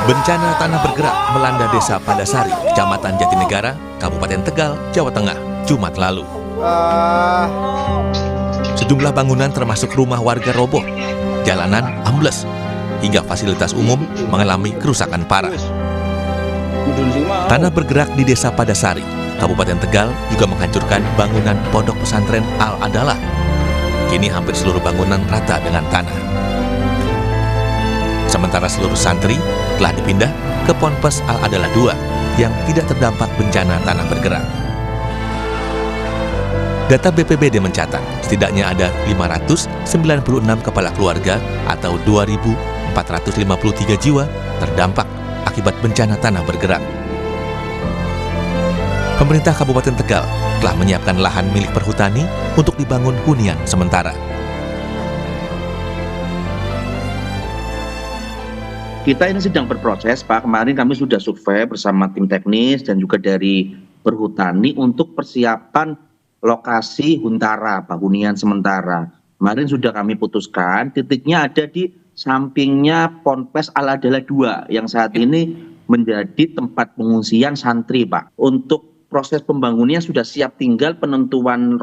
Bencana tanah bergerak melanda desa Padasari, Kecamatan Jatinegara, Kabupaten Tegal, Jawa Tengah, Jumat lalu. Sejumlah bangunan termasuk rumah warga roboh, jalanan ambles, hingga fasilitas umum mengalami kerusakan parah. Tanah bergerak di desa Padasari, Kabupaten Tegal juga menghancurkan bangunan pondok pesantren Al-Adalah. Kini hampir seluruh bangunan rata dengan tanah. Sementara seluruh santri telah dipindah ke Ponpes Al-Adalah II yang tidak terdampak bencana tanah bergerak. Data BPBD mencatat setidaknya ada 596 kepala keluarga atau 2.453 jiwa terdampak akibat bencana tanah bergerak. Pemerintah Kabupaten Tegal telah menyiapkan lahan milik perhutani untuk dibangun hunian sementara. Kita ini sedang berproses, Pak. Kemarin kami sudah survei bersama tim teknis dan juga dari perhutani untuk persiapan lokasi huntara, hunian sementara. Kemarin sudah kami putuskan, titiknya ada di sampingnya Ponpes Al-Adalah II yang saat ini menjadi tempat pengungsian santri, Pak. Untuk proses pembangunannya sudah siap, tinggal penentuan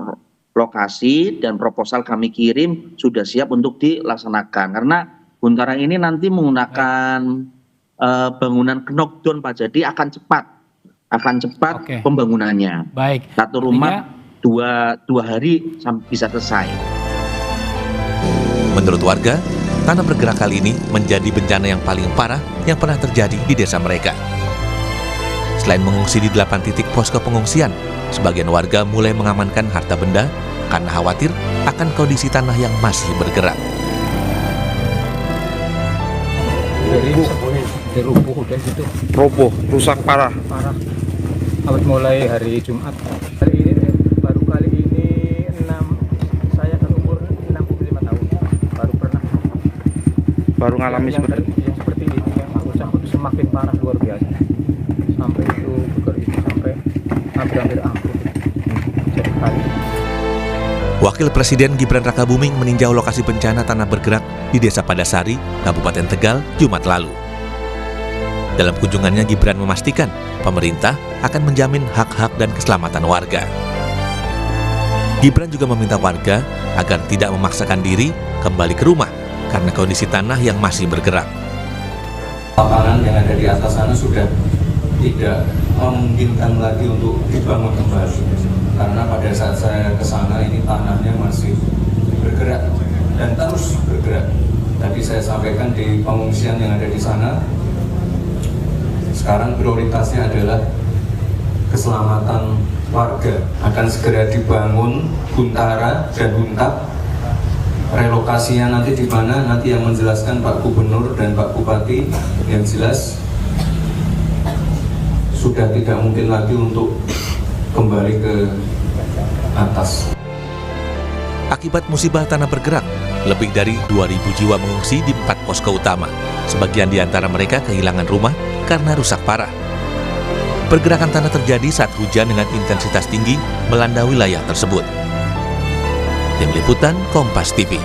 lokasi dan proposal kami kirim sudah siap untuk dilaksanakan. Karena huntara ini nanti menggunakan bangunan knockdown, Pak. Jadi akan cepat pembangunannya. Baik. Satu rumah dua hari bisa selesai. Menurut warga, tanah bergerak kali ini menjadi bencana yang paling parah yang pernah terjadi di desa mereka. Selain mengungsi di 8 titik posko pengungsian, sebagian warga mulai mengamankan harta benda karena khawatir akan kondisi tanah yang masih bergerak. Rubuh udah gitu. Roboh, rusak parah. Awal mulai hari Jumat. Hari ini baru kali ini saya kan umur 65 tahun. Baru pernah. Baru ngalami yang seperti ini yang rusak itu semakin parah luar biasa. Sampai itu sampai hampir ambruk. Jadi kali. Wakil Presiden Gibran Rakabuming meninjau lokasi bencana tanah bergerak di Desa Padasari, Kabupaten Tegal, Jumat lalu. Dalam kunjungannya, Gibran memastikan pemerintah akan menjamin hak-hak dan keselamatan warga. Gibran juga meminta warga agar tidak memaksakan diri kembali ke rumah karena kondisi tanah yang masih bergerak. Lapangan yang ada di atas sana sudah tidak memungkinkan lagi untuk dibangun kembali. Karena pada saat saya ke sana ini tanahnya masih bergerak dan terus bergerak. Tadi saya sampaikan di pengungsian yang ada di sana, sekarang prioritasnya adalah keselamatan warga. Akan segera dibangun huntara dan huntap. Relokasinya nanti di mana? Nanti yang menjelaskan Pak Gubernur dan Pak Bupati. Yang jelas sudah tidak mungkin lagi untuk kembali ke atas. Akibat musibah tanah bergerak, lebih dari 2.000 jiwa mengungsi di 4 posko utama. Sebagian di antara mereka kehilangan rumah karena rusak parah. Pergerakan tanah terjadi saat hujan dengan intensitas tinggi melanda wilayah tersebut. Tim Liputan Kompas TV.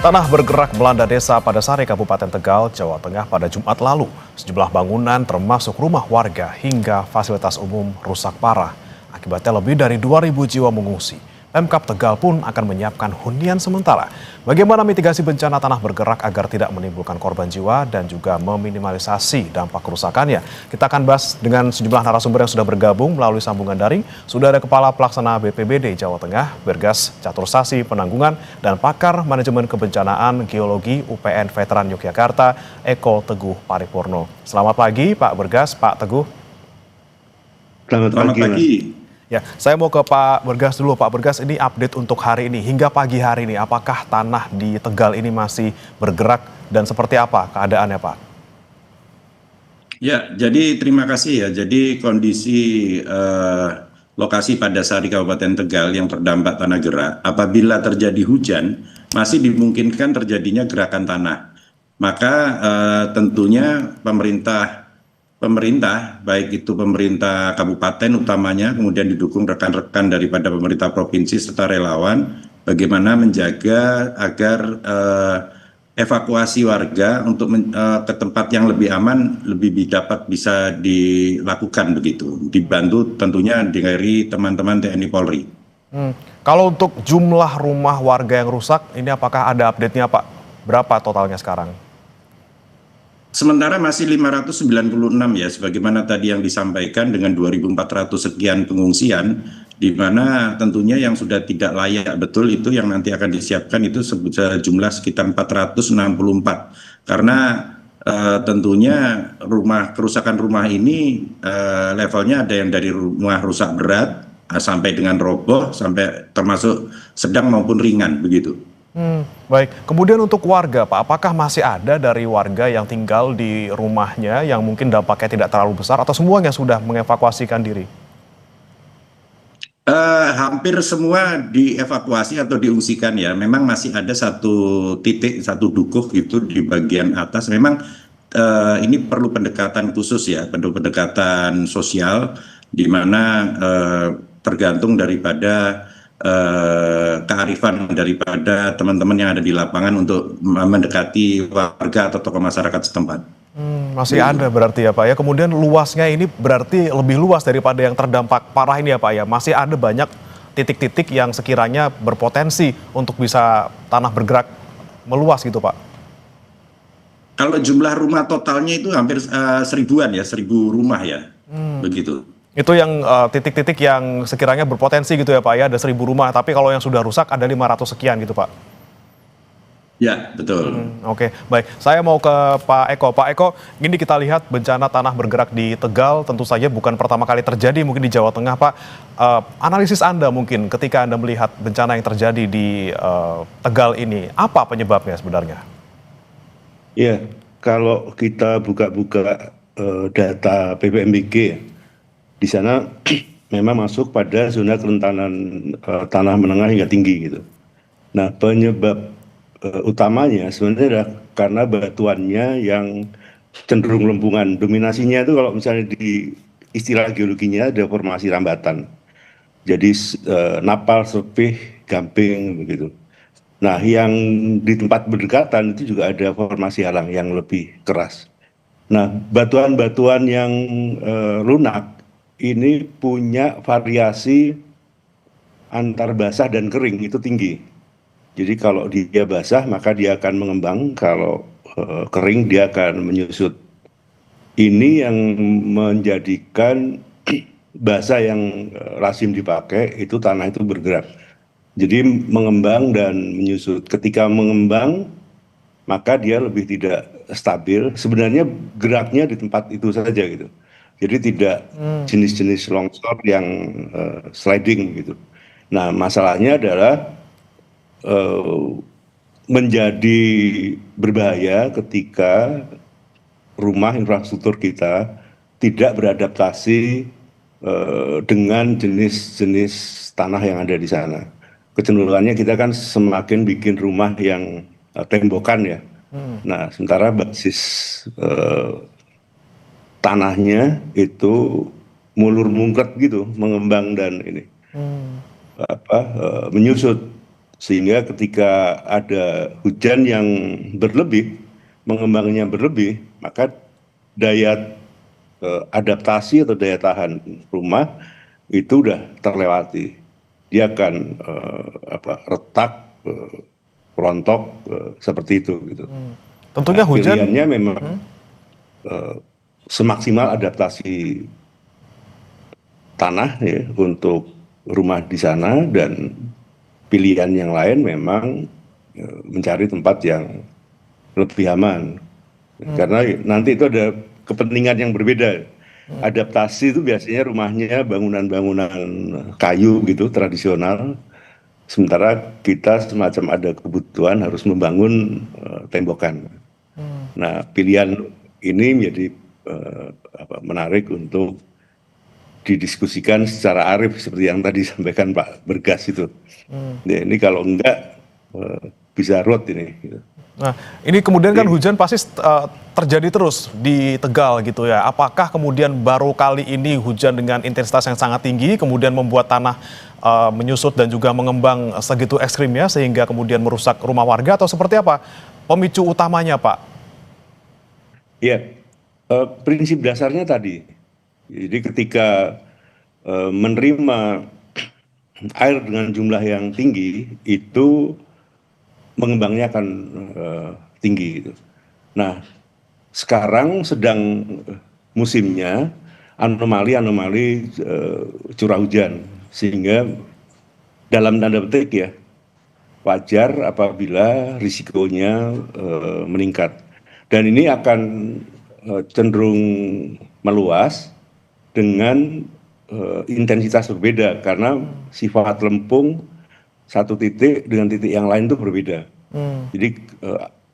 Tanah bergerak melanda desa Padasari, Kabupaten Tegal, Jawa Tengah pada Jumat lalu. Sejumlah bangunan termasuk rumah warga hingga fasilitas umum rusak parah. Akibatnya lebih dari 2.000 jiwa mengungsi. Pemkab Tegal pun akan menyiapkan hunian sementara. Bagaimana mitigasi bencana tanah bergerak agar tidak menimbulkan korban jiwa dan juga meminimalisasi dampak kerusakannya? Kita akan bahas dengan sejumlah narasumber yang sudah bergabung melalui sambungan daring. Sudah ada Kepala Pelaksana BPBD Jawa Tengah, Bergas Catursasi Penanggungan, dan Pakar Manajemen Kebencanaan Geologi UPN Veteran Yogyakarta, Eko Teguh Paripurno. Selamat pagi Pak Bergas, Pak Teguh. Selamat pagi. Ya, saya mau ke Pak Bergas dulu. Pak Bergas, ini update untuk hari ini. Hingga pagi hari ini, apakah tanah di Tegal ini masih bergerak dan seperti apa keadaannya, Pak? Ya, jadi terima kasih ya. Jadi kondisi lokasi Padasari Kabupaten Tegal yang terdampak tanah gerak, apabila terjadi hujan, masih dimungkinkan terjadinya gerakan tanah. Maka tentunya pemerintah baik itu pemerintah kabupaten utamanya, kemudian didukung rekan-rekan daripada pemerintah provinsi serta relawan, bagaimana menjaga agar evakuasi warga untuk ke tempat yang lebih aman dapat bisa dilakukan begitu, dibantu tentunya dari teman-teman TNI Polri. Kalau untuk jumlah rumah warga yang rusak, ini apakah ada update-nya Pak? Berapa totalnya sekarang? Sementara masih 596 ya, sebagaimana tadi yang disampaikan dengan 2.400 sekian pengungsian, di mana tentunya yang sudah tidak layak betul itu yang nanti akan disiapkan itu sejumlah sekitar 464. Karena tentunya kerusakan rumah ini levelnya ada yang dari rumah rusak berat, sampai dengan roboh, sampai termasuk sedang maupun ringan begitu. Baik, kemudian untuk warga Pak, apakah masih ada dari warga yang tinggal di rumahnya yang mungkin dampaknya tidak terlalu besar atau semuanya sudah mengevakuasikan diri? Hampir semua dievakuasi atau diungsikan ya. Memang masih ada satu titik, satu dukuh gitu di bagian atas. Memang ini perlu pendekatan khusus ya, perlu pendekatan sosial, di mana tergantung daripada kearifan daripada teman-teman yang ada di lapangan untuk mendekati warga atau tokoh masyarakat setempat. Masih ada berarti ya Pak ya. Kemudian luasnya ini berarti lebih luas daripada yang terdampak parah ini ya Pak ya. Masih ada banyak titik-titik yang sekiranya berpotensi untuk bisa tanah bergerak meluas gitu Pak. Kalau jumlah rumah totalnya itu hampir 1000-an ya, 1000 rumah ya, begitu. Itu yang titik-titik yang sekiranya berpotensi gitu ya Pak ya, ada 1000 rumah. Tapi kalau yang sudah rusak ada 500 sekian gitu Pak. Ya, betul. Oke, baik. Saya mau ke Pak Eko. Pak Eko, ini kita lihat bencana tanah bergerak di Tegal, tentu saja bukan pertama kali terjadi mungkin di Jawa Tengah, Pak. Analisis Anda mungkin ketika Anda melihat bencana yang terjadi di Tegal ini, apa penyebabnya sebenarnya? Ya, kalau kita buka-buka data BPMBG, di sana memang masuk pada zona kerentanan tanah menengah hingga tinggi gitu. Nah, penyebab utamanya sebenarnya adalah karena batuannya yang cenderung lempungan. Dominasinya itu kalau misalnya di istilah geologinya ada formasi rambatan. Jadi napal, serpih, gamping begitu. Nah, yang di tempat berdekatan itu juga ada formasi halang yang lebih keras. Nah, batuan-batuan yang lunak ini punya variasi antar basah dan kering itu tinggi. Jadi kalau dia basah maka dia akan mengembang, kalau kering dia akan menyusut. Ini yang menjadikan bahasa yang lazim dipakai itu tanah itu bergerak. Jadi mengembang dan menyusut. Ketika mengembang maka dia lebih tidak stabil. Sebenarnya geraknya di tempat itu saja gitu. Jadi tidak jenis-jenis longsor yang sliding gitu. Nah, masalahnya adalah menjadi berbahaya ketika rumah infrastruktur kita tidak beradaptasi dengan jenis-jenis tanah yang ada di sana. Kecenderungannya kita kan semakin bikin rumah yang tembokan ya. Nah, sementara basis tanahnya itu mulur mungkret gitu, mengembang dan ini menyusut. Sehingga ketika ada hujan yang berlebih, mengembangnya berlebih, maka daya adaptasi atau daya tahan rumah itu udah terlewati. Dia akan retak, rontok seperti itu gitu. Tentunya hujan. Pilihannya memang semaksimal adaptasi tanah ya untuk rumah di sana, dan pilihan yang lain memang mencari tempat yang lebih aman. Karena nanti itu ada kepentingan yang berbeda. Adaptasi itu biasanya rumahnya bangunan-bangunan kayu gitu, tradisional. Sementara kita semacam ada kebutuhan harus membangun tembokan. Nah, pilihan ini menjadi menarik untuk didiskusikan secara arif seperti yang tadi disampaikan Pak Bergas itu. Nah, ini kalau enggak bisa ruwet ini. Nah, ini kemudian kan hujan pasti terjadi terus di Tegal gitu ya. Apakah kemudian baru kali ini hujan dengan intensitas yang sangat tinggi kemudian membuat tanah menyusut dan juga mengembang segitu ekstrimnya sehingga kemudian merusak rumah warga atau seperti apa pemicu utamanya, Pak? Ya, prinsip dasarnya tadi. Jadi ketika menerima air dengan jumlah yang tinggi itu mengembangnya akan tinggi gitu. Nah, sekarang sedang musimnya anomali curah hujan, sehingga dalam tanda petik ya wajar apabila risikonya meningkat. Dan ini akan cenderung meluas dengan intensitas berbeda karena sifat lempung satu titik dengan titik yang lain itu berbeda. Jadi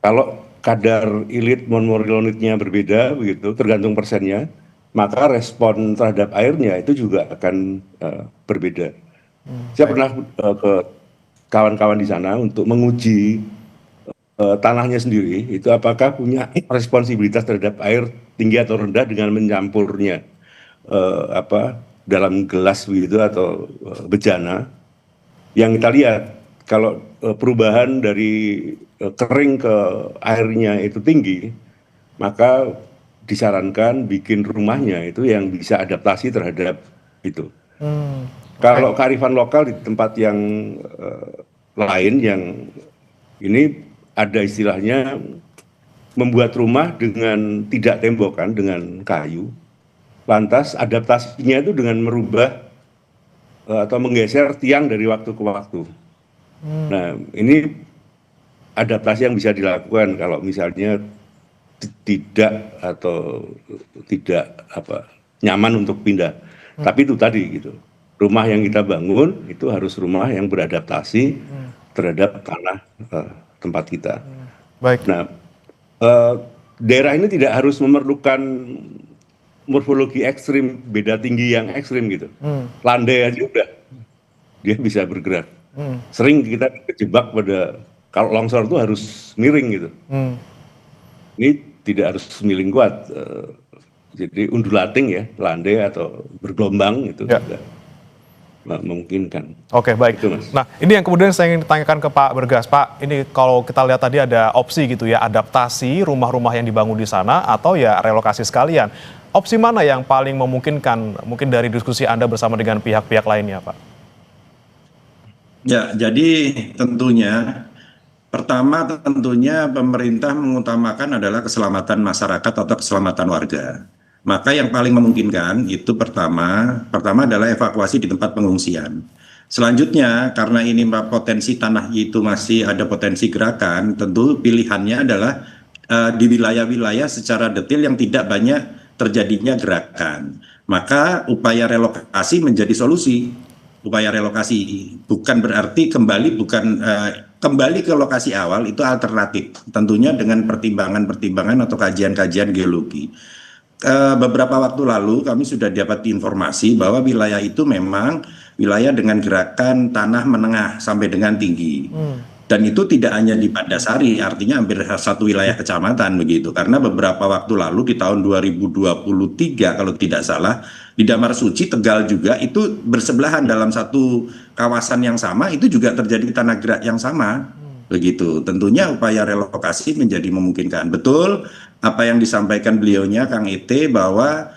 kalau kadar ilit monomorillonitnya berbeda begitu, tergantung persennya, maka respon terhadap airnya itu juga akan berbeda. Saya pernah ke kawan-kawan di sana untuk menguji tanahnya sendiri, itu apakah punya responsibilitas terhadap air tinggi atau rendah dengan mencampurnya dalam gelas begitu atau bejana. Yang kita lihat kalau perubahan dari kering ke airnya itu tinggi, maka disarankan bikin rumahnya itu yang bisa adaptasi terhadap itu. Kalau kearifan lokal di tempat yang lain yang ini ada istilahnya membuat rumah dengan tidak tembokan, dengan kayu, lantas adaptasinya itu dengan merubah atau menggeser tiang dari waktu ke waktu. Nah, ini adaptasi yang bisa dilakukan kalau misalnya tidak nyaman untuk pindah. Tapi itu tadi gitu. Rumah yang kita bangun itu harus rumah yang beradaptasi terhadap tanah tempat kita. Baik. Nah, daerah ini tidak harus memerlukan morfologi ekstrim, beda tinggi yang ekstrim gitu. Landai aja udah dia bisa bergerak. Sering kita kejebak pada kalau longsor itu harus miring gitu. Ini tidak harus miring kuat. Jadi undulating ya, landai atau bergelombang itu tidak memungkinkan. Oke, baik. Itu, Mas. Nah, ini yang kemudian saya ingin ditanyakan ke Pak Bergas. Pak, ini kalau kita lihat tadi ada opsi gitu ya, adaptasi rumah-rumah yang dibangun di sana atau ya relokasi sekalian. Opsi mana yang paling memungkinkan mungkin dari diskusi Anda bersama dengan pihak-pihak lainnya, Pak? Ya, jadi pertama tentunya pemerintah mengutamakan adalah keselamatan masyarakat atau keselamatan warga. Maka yang paling memungkinkan itu pertama adalah evakuasi di tempat pengungsian. Selanjutnya, karena ini potensi tanah itu masih ada potensi gerakan, tentu pilihannya adalah di wilayah-wilayah secara detail yang tidak banyak terjadinya gerakan. Maka upaya relokasi menjadi solusi. Upaya relokasi bukan berarti kembali ke lokasi awal, itu alternatif. Tentunya dengan pertimbangan-pertimbangan atau kajian-kajian geologi. Beberapa waktu lalu kami sudah dapat informasi bahwa wilayah itu memang wilayah dengan gerakan tanah menengah sampai dengan tinggi. Dan itu tidak hanya di Pandasari, artinya hampir satu wilayah kecamatan begitu. Karena beberapa waktu lalu di tahun 2023 kalau tidak salah, di Damar Suci, Tegal juga itu bersebelahan dalam satu kawasan yang sama, itu juga terjadi tanah gerak yang sama. Begitu. Tentunya upaya relokasi menjadi memungkinkan. Betul apa yang disampaikan beliaunya Kang Ete bahwa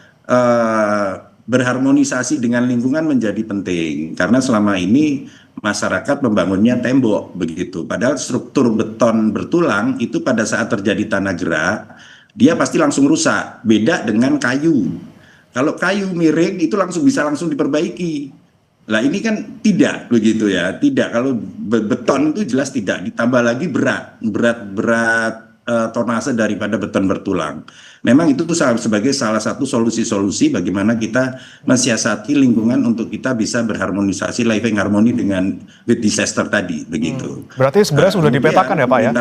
berharmonisasi dengan lingkungan menjadi penting. Karena selama ini masyarakat membangunnya tembok begitu. Padahal struktur beton bertulang itu pada saat terjadi tanah gerak, dia pasti langsung rusak. Beda dengan kayu. Kalau kayu miring itu bisa langsung diperbaiki. Lah ini kan tidak begitu ya. Tidak, kalau beton itu jelas tidak. Ditambah lagi berat tonase daripada beton bertulang. Memang itu sebagai salah satu solusi-solusi bagaimana kita mensiasati lingkungan untuk kita bisa berharmonisasi living harmony dengan with disaster tadi begitu. Berarti sebenarnya sudah dipetakan ya Pak ya?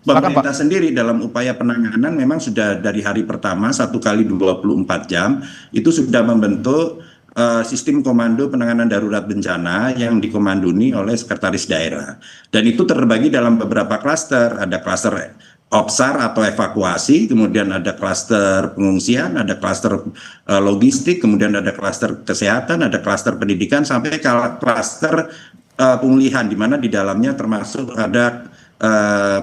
Pemerintah sendiri dalam upaya penanganan memang sudah dari hari pertama 1 kali 24 jam itu sudah membentuk sistem komando penanganan darurat bencana yang dikomandoni oleh sekretaris daerah. Dan itu terbagi dalam beberapa klaster. Ada klaster OPSAR atau evakuasi, kemudian ada klaster pengungsian, ada klaster logistik, kemudian ada klaster kesehatan, ada klaster pendidikan, sampai ke klaster pemulihan, di mana di dalamnya termasuk ada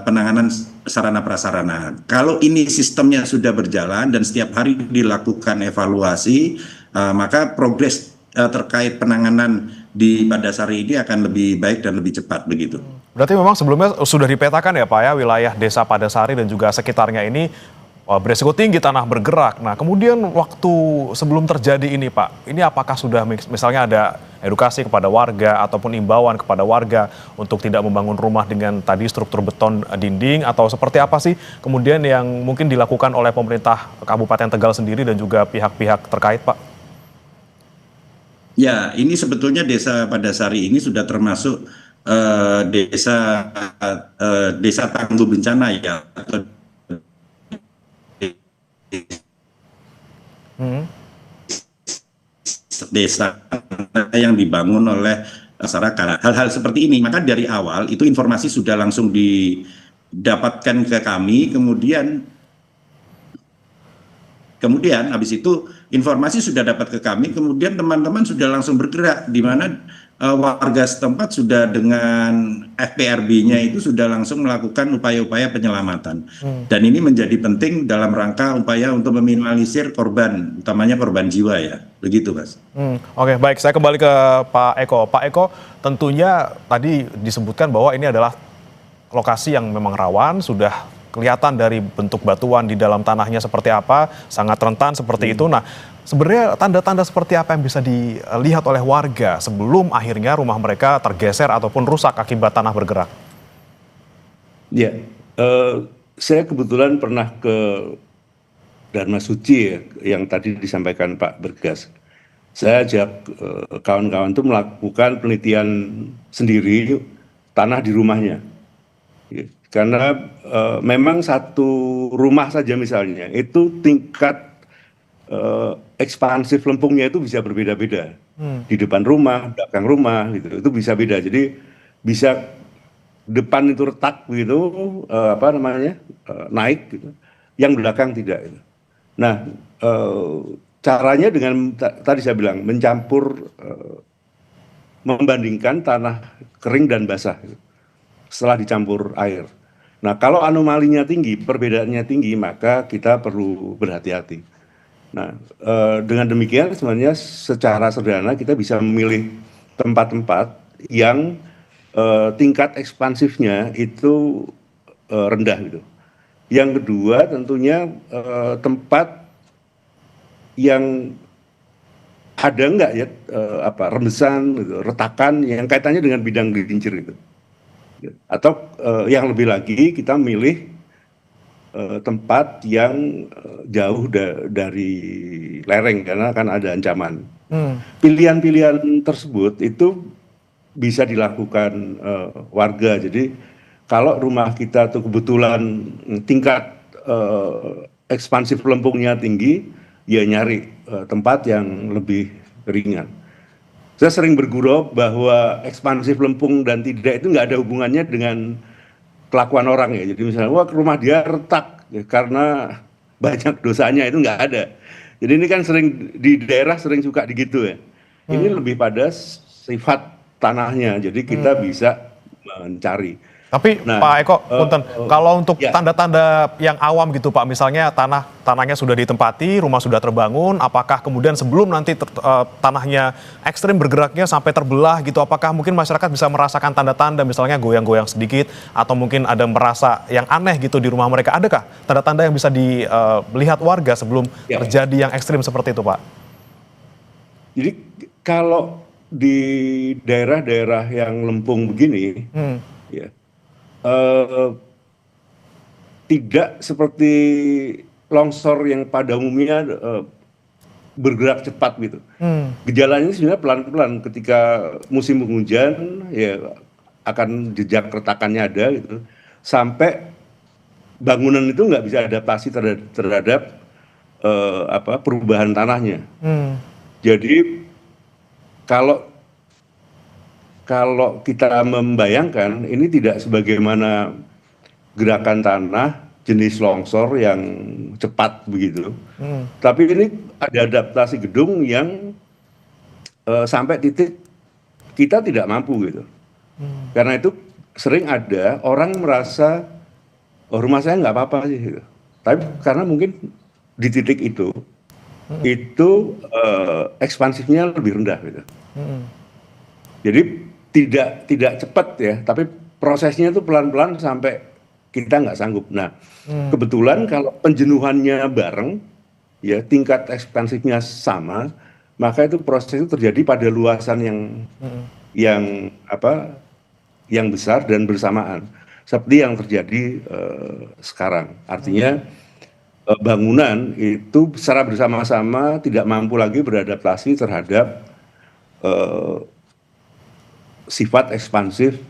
penanganan sarana prasarana. Kalau ini sistemnya sudah berjalan dan setiap hari dilakukan evaluasi, maka progres terkait penanganan di Padasari ini akan lebih baik dan lebih cepat begitu. Berarti memang sebelumnya sudah dipetakan ya Pak ya, wilayah desa Padasari dan juga sekitarnya ini beresiko tinggi tanah bergerak. Nah kemudian waktu sebelum terjadi ini Pak, ini apakah sudah misalnya ada edukasi kepada warga ataupun imbauan kepada warga untuk tidak membangun rumah dengan tadi struktur beton dinding, atau seperti apa sih kemudian yang mungkin dilakukan oleh pemerintah Kabupaten Tegal sendiri dan juga pihak-pihak terkait Pak? Ya, ini sebetulnya desa Padasari ini sudah termasuk desa tangguh bencana ya, atau desa yang dibangun oleh masyarakat. Hal-hal seperti ini, maka dari awal itu informasi sudah langsung didapatkan ke kami, kemudian habis itu informasi sudah dapat ke kami, kemudian teman-teman sudah langsung bergerak, di mana warga setempat sudah dengan FPRB-nya itu sudah langsung melakukan upaya-upaya penyelamatan. Dan ini menjadi penting dalam rangka upaya untuk meminimalisir korban, utamanya korban jiwa ya, begitu Mas. Oke, baik, saya kembali ke Pak Eko. Pak Eko, tentunya tadi disebutkan bahwa ini adalah lokasi yang memang rawan, sudah kelihatan dari bentuk batuan di dalam tanahnya seperti apa, sangat rentan seperti itu. Nah, sebenarnya tanda-tanda seperti apa yang bisa dilihat oleh warga sebelum akhirnya rumah mereka tergeser ataupun rusak akibat tanah bergerak? Ya, saya kebetulan pernah ke Dharma Suci ya, yang tadi disampaikan Pak Bergas. Saya ajak kawan-kawan itu melakukan penelitian sendiri tanah di rumahnya. Karena memang satu rumah saja misalnya, itu tingkat ekspansif lempungnya itu bisa berbeda-beda. Di depan rumah, belakang rumah, gitu, itu bisa beda. Jadi bisa depan itu retak gitu, naik, gitu. Yang belakang tidak. Gitu. Nah, caranya dengan tadi saya bilang mencampur, membandingkan tanah kering dan basah gitu, setelah dicampur air. Nah, kalau anomalinya tinggi, perbedaannya tinggi, maka kita perlu berhati-hati. Nah, dengan demikian sebenarnya secara sederhana kita bisa memilih tempat-tempat yang tingkat ekspansifnya itu rendah gitu. Yang kedua tentunya tempat yang ada enggak ya rembesan, gitu, retakan yang kaitannya dengan bidang gelincir gitu. Atau yang lebih lagi kita milih tempat yang jauh dari lereng karena akan ada ancaman. Pilihan-pilihan tersebut itu bisa dilakukan warga. Jadi kalau rumah kita tuh kebetulan tingkat ekspansif lempungnya tinggi, ya nyari tempat yang lebih ringan. Saya sering bergurau bahwa ekspansif lempung dan tidak itu nggak ada hubungannya dengan kelakuan orang ya. Jadi misalnya, wah rumah dia retak ya, karena banyak dosanya, itu nggak ada. Jadi ini kan sering di daerah sering suka digitu ya. Ini lebih pada sifat tanahnya. Jadi kita bisa mencari. Tapi Pak Eko, punten, kalau untuk tanda-tanda yang awam gitu Pak, misalnya tanahnya sudah ditempati, rumah sudah terbangun, apakah kemudian sebelum nanti tanahnya ekstrim bergeraknya sampai terbelah gitu, apakah mungkin masyarakat bisa merasakan tanda-tanda misalnya goyang-goyang sedikit, atau mungkin ada merasa yang aneh gitu di rumah mereka? Adakah tanda-tanda yang bisa dilihat warga sebelum terjadi yang ekstrim seperti itu Pak? Jadi kalau di daerah-daerah yang lempung begini, ya, tidak seperti longsor yang pada umumnya bergerak cepat gitu. Gejalanya sebenarnya pelan-pelan. Ketika musim penghujan ya akan jejak retakannya ada gitu. Sampai bangunan itu nggak bisa adaptasi terhadap perubahan tanahnya. Jadi kalau kita membayangkan ini tidak sebagaimana gerakan tanah jenis longsor yang cepat begitu, tapi ini ada adaptasi gedung yang sampai titik kita tidak mampu gitu. Karena itu sering ada orang merasa rumah saya nggak apa-apa sih, gitu. Tapi karena mungkin di titik itu ekspansifnya lebih rendah gitu. Jadi tidak cepat ya, tapi prosesnya itu pelan-pelan sampai kita nggak sanggup. Nah, kebetulan kalau penjenuhannya bareng, ya tingkat ekspansifnya sama, maka itu proses itu terjadi pada luasan yang besar dan bersamaan, seperti yang terjadi sekarang. Artinya bangunan itu secara bersama-sama tidak mampu lagi beradaptasi terhadap sifat ekspansif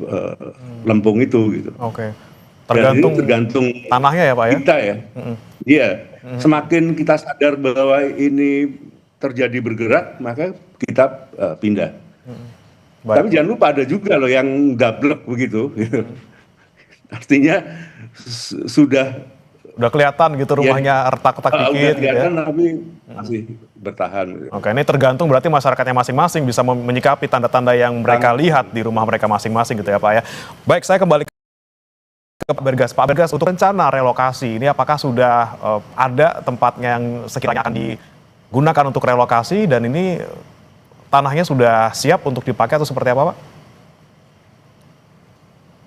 lempung itu gitu. Oke. Tergantung tanahnya ya Pak ya? Kita ya. Iya. Semakin kita sadar bahwa ini terjadi bergerak, maka kita pindah. Tapi jangan lupa ada juga loh yang gablek begitu. Artinya sudah kelihatan gitu rumahnya retak-retak dikit gitu ya. Tapi masih bertahan. Oke, ini tergantung berarti masyarakatnya masing-masing bisa menyikapi tanda-tanda yang mereka lihat di rumah mereka masing-masing gitu ya Pak ya. Baik, saya kembali ke Pak Bergas. Pak Bergas, untuk rencana relokasi ini apakah sudah ada tempatnya yang sekiranya akan digunakan untuk relokasi dan ini tanahnya sudah siap untuk dipakai atau seperti apa Pak?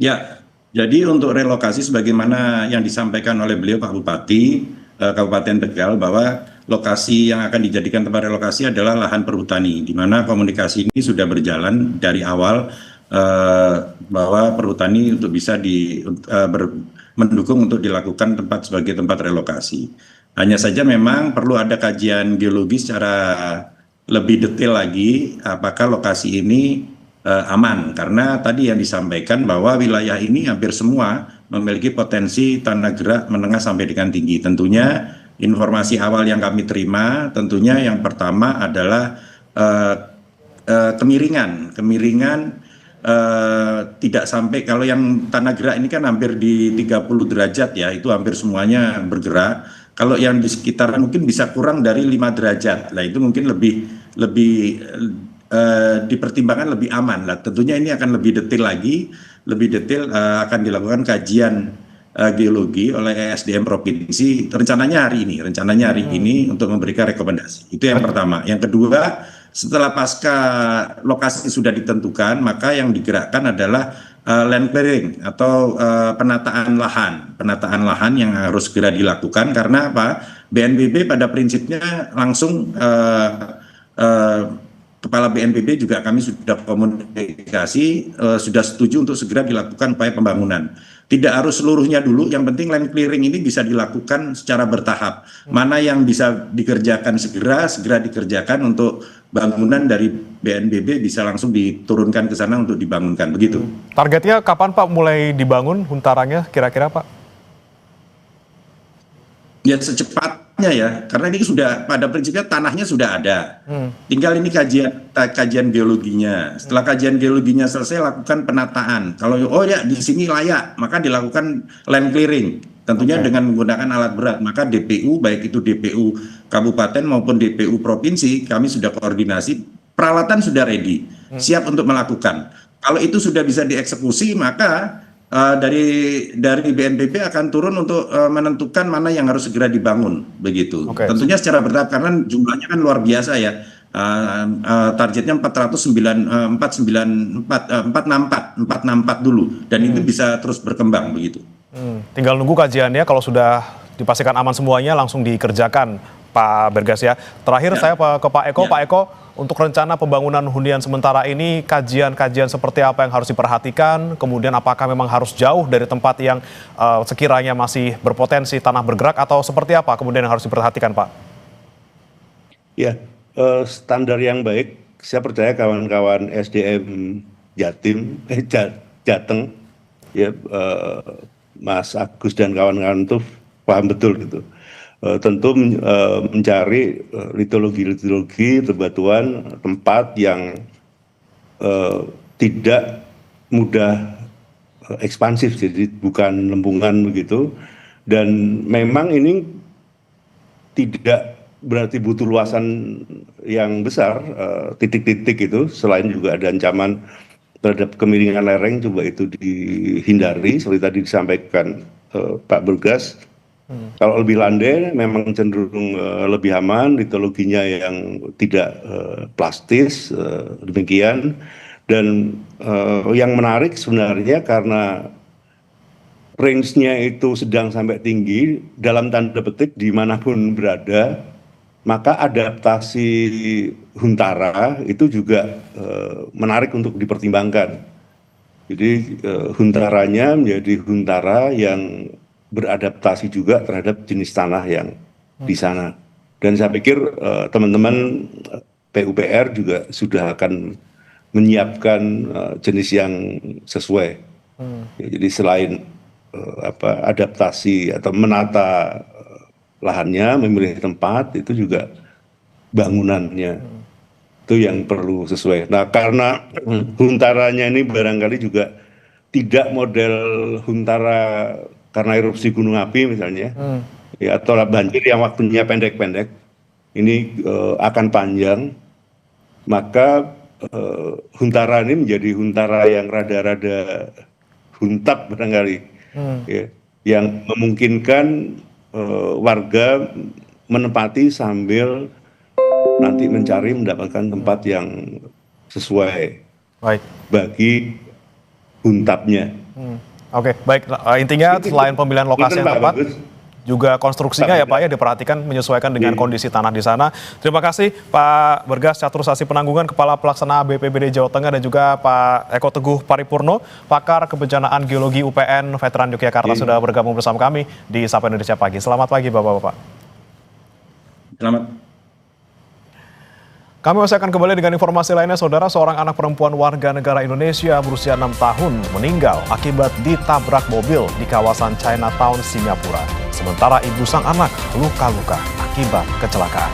Ya, jadi untuk relokasi sebagaimana yang disampaikan oleh beliau Pak Bupati Kabupaten Tegal bahwa lokasi yang akan dijadikan tempat relokasi adalah lahan perhutani, di mana komunikasi ini sudah berjalan dari awal bahwa perhutani untuk bisa mendukung untuk dilakukan tempat sebagai tempat relokasi. Hanya saja memang perlu ada kajian geologi secara lebih detail lagi apakah lokasi ini aman, karena tadi yang disampaikan bahwa wilayah ini hampir semua memiliki potensi tanah gerak menengah sampai dengan tinggi. Tentunya informasi awal yang kami terima tentunya yang pertama adalah kemiringan tidak sampai, kalau yang tanah gerak ini kan hampir di 30 derajat ya, itu hampir semuanya bergerak. Kalau yang di sekitaran mungkin bisa kurang dari 5 derajat. Nah, itu mungkin lebih dipertimbangkan lebih aman lah. Tentunya ini akan lebih detail lagi, akan dilakukan kajian geologi oleh ESDM provinsi rencananya hari ini untuk memberikan rekomendasi. Itu yang pertama. Yang kedua, setelah pasca lokasi sudah ditentukan, maka yang digerakkan adalah land clearing atau penataan lahan yang harus segera dilakukan, karena apa? BNPB pada prinsipnya langsung Kepala BNPB juga kami sudah komunikasi, sudah setuju untuk segera dilakukan upaya pembangunan. Tidak harus seluruhnya dulu, yang penting land clearing ini bisa dilakukan secara bertahap. Mana yang bisa dikerjakan segera dikerjakan untuk bangunan dari BNPB bisa langsung diturunkan ke sana untuk dibangunkan, begitu. Targetnya kapan Pak mulai dibangun huntarannya kira-kira Pak? Ya secepatnya ya, karena ini sudah pada prinsipnya tanahnya sudah ada. Tinggal ini kajian geologinya. Setelah kajian geologinya selesai, lakukan penataan. Kalau di sini layak, maka dilakukan land clearing. Tentunya dengan menggunakan alat berat. Maka DPU, baik itu DPU kabupaten maupun DPU provinsi, kami sudah koordinasi. Peralatan sudah ready, siap untuk melakukan. Kalau itu sudah bisa dieksekusi, maka dari BNPB akan turun untuk menentukan mana yang harus segera dibangun, begitu. Tentunya secara bertahap karena jumlahnya kan luar biasa ya. Targetnya 464 dulu, dan itu bisa terus berkembang begitu. Tinggal nunggu kajiannya, kalau sudah dipastikan aman semuanya langsung dikerjakan Pak Bergas ya. Terakhir saya ke Pak Eko. Pak Eko, untuk rencana pembangunan hunian sementara ini, kajian-kajian seperti apa yang harus diperhatikan? Kemudian apakah memang harus jauh dari tempat yang sekiranya masih berpotensi tanah bergerak, atau seperti apa kemudian yang harus diperhatikan Pak? Ya, standar yang baik, saya percaya kawan-kawan SDM Jateng, ya, Mas Agus dan kawan-kawan itu paham betul gitu. Tentu mencari litologi bebatuan tempat yang tidak mudah ekspansif, jadi bukan lembungan begitu. Dan memang ini tidak berarti butuh luasan yang besar, titik-titik itu, selain juga ada ancaman terhadap kemiringan lereng, coba itu dihindari seperti tadi disampaikan Pak Bergas. Kalau lebih landai memang cenderung lebih aman, litologinya yang tidak plastis, demikian. Dan yang menarik sebenarnya karena range-nya itu sedang sampai tinggi, dalam tanda petik dimanapun berada, maka adaptasi Huntara itu juga menarik untuk dipertimbangkan. Jadi Huntaranya menjadi Huntara yang beradaptasi juga terhadap jenis tanah yang di sana. Dan saya pikir teman-teman PUPR juga sudah akan menyiapkan jenis yang sesuai. Jadi selain adaptasi atau menata lahannya, memilih tempat, itu juga bangunannya itu yang perlu sesuai. Nah, karena Huntaranya ini barangkali juga tidak model Huntara karena erupsi gunung api misalnya, ya, atau banjir yang waktunya pendek-pendek, ini akan panjang, maka Huntara ini menjadi Huntara yang rada-rada huntap barangkali, ya, yang memungkinkan warga menempati sambil nanti mencari mendapatkan tempat yang sesuai bagi huntapnya. Oke, baik. Intinya selain pemilihan lokasi yang tepat, juga konstruksinya ya Pak ya diperhatikan menyesuaikan dengan kondisi tanah di sana. Terima kasih Pak Bergas Catursasi Penanggungan, Kepala Pelaksana BPBD Jawa Tengah, dan juga Pak Eko Teguh Paripurno, Pakar Kebencanaan Geologi UPN Veteran Yogyakarta, sudah bergabung bersama kami di Sapa Indonesia Pagi. Selamat pagi Bapak-Bapak. Selamat. Kami masih akan kembali dengan informasi lainnya. Saudara, seorang anak perempuan warga negara Indonesia berusia 6 tahun meninggal akibat ditabrak mobil di kawasan Chinatown, Singapura. Sementara ibu sang anak luka-luka akibat kecelakaan.